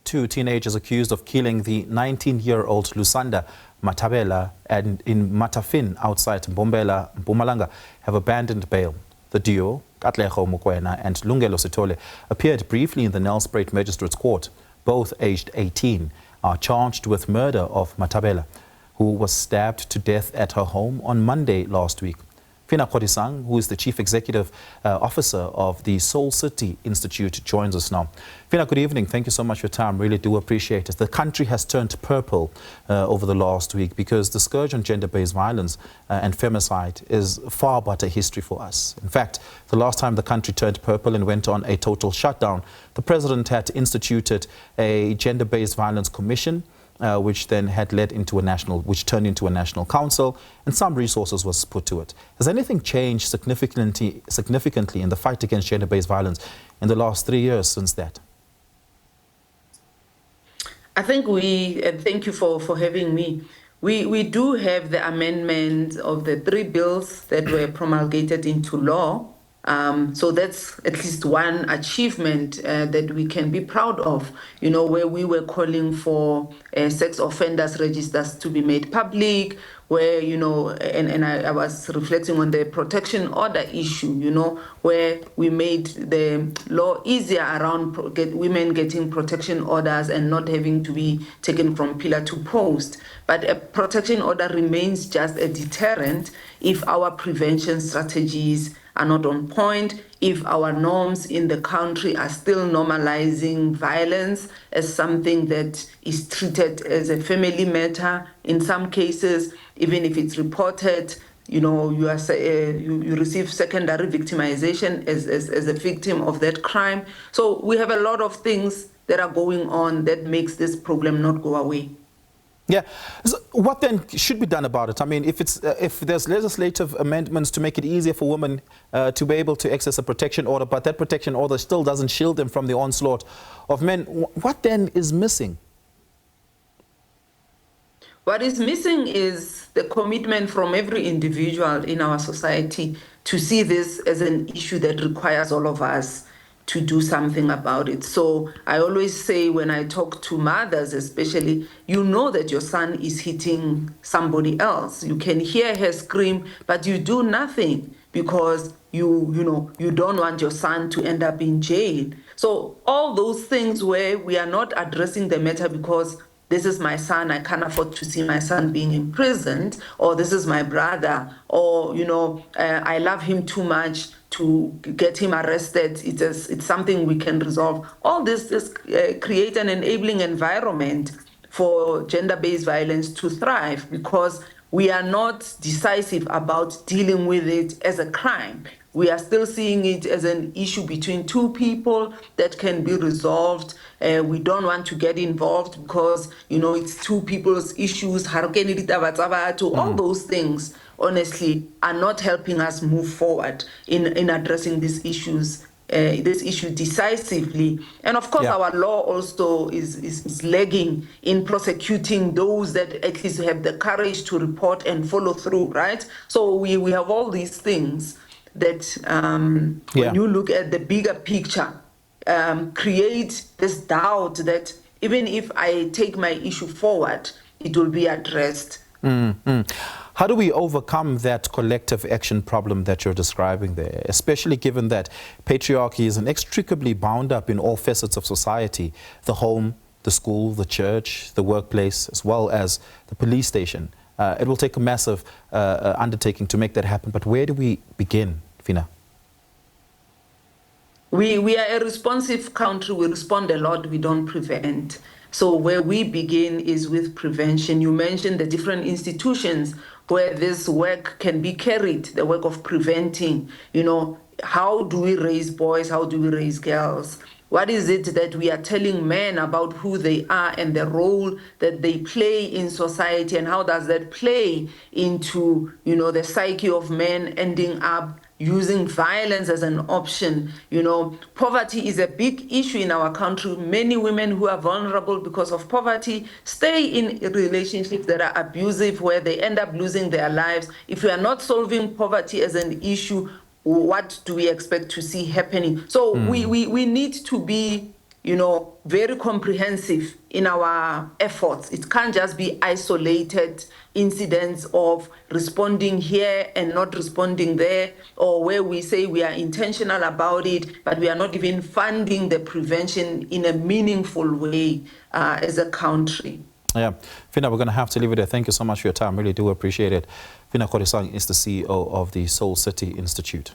Two teenagers accused of killing the 19-year-old Lusanda Mathabela in Mataffin outside Mbombela, Mpumalanga, have abandoned bail. The duo, Katlego, Mokoena and Lungelo, Sithole, appeared briefly in the Nelspruit Magistrate's Court. Both aged 18 are charged with murder of Mathabela, who was stabbed to death at her home on Monday last week. Phinah Kodisang, who is the Chief Executive Officer of the Soul City Institute, joins us now. Phinah, good evening. Thank you so much for your time. Really do appreciate it. The country has turned purple over the last week because the scourge on gender-based violence and femicide is far but a history for us. In fact, the last time the country turned purple and went on a total shutdown, the President had instituted a gender-based violence commission, which then had turned into a national council, and some resources was put to it. Has anything changed significantly in the fight against gender-based violence in the last 3 years since that? I think thank you for having me. We do have the amendment of the 3 bills that were promulgated into law. So that's at least one achievement that we can be proud of, you know, where we were calling for sex offenders registers to be made public, where, you know, and I was reflecting on the protection order issue, you know, where we made the law easier around women getting protection orders and not having to be taken from pillar to post. But a protection order remains just a deterrent if our prevention strategies are not on point, if our norms in the country are still normalizing violence as something that is treated as a family matter. In some cases, even if it's reported, you know, you receive secondary victimization as a victim of that crime. So we have a lot of things that are going on that makes this problem not go away. Yeah. So what then should be done about it? I mean, if there's legislative amendments to make it easier for women to be able to access a protection order, but that protection order still doesn't shield them from the onslaught of men, what then is missing? What is missing is the commitment from every individual in our society to see this as an issue that requires all of us to do something about it. So I always say, when I talk to mothers especially, you know that your son is hitting somebody else. You can hear her scream, but you do nothing because you don't want your son to end up in jail. So all those things where we are not addressing the matter because this is my son, I can't afford to see my son being imprisoned, or this is my brother, or, you know, I love him too much to get him arrested. It's something we can resolve. All this just create an enabling environment for gender-based violence to thrive because we are not decisive about dealing with it as a crime. We are still seeing it as an issue between 2 people that can be resolved. We don't want to get involved because, you know, it's 2 people's issues. All those things, honestly, are not helping us move forward in addressing these issues. This issue decisively. And of course, our law also is lagging in prosecuting those that at least have the courage to report and follow through, right? So we have all these things that when you look at the bigger picture, create this doubt that even if I take my issue forward, it will be addressed. How do we overcome that collective action problem that you're describing there, especially given that patriarchy is inextricably bound up in all facets of society, the home, the school, the church, the workplace, as well as the police station? It will take a massive undertaking to make that happen, but where do we begin, Phinah? We are a responsive country. We respond a lot, we don't prevent. So where we begin is with prevention. You mentioned the different institutions where this work can be carried, the work of preventing. You know, how do we raise boys? How do we raise girls? What is it that we are telling men about who they are and the role that they play in society, and how does that play into, you know, the psyche of men ending up using violence as an option? You know, poverty is a big issue in our country. Many women who are vulnerable because of poverty stay in relationships that are abusive, where they end up losing their lives. If we are not solving poverty as an issue, what do we expect to see happening? So we need to be very comprehensive in our efforts. It can't just be isolated incidents of responding here and not responding there, or where we say we are intentional about it, but we are not even funding the prevention in a meaningful way as a country. Yeah, Phinah, we're going to have to leave it there. Thank you so much for your time. Really do appreciate it. Phinah Kodisang is the CEO of the Soul City Institute.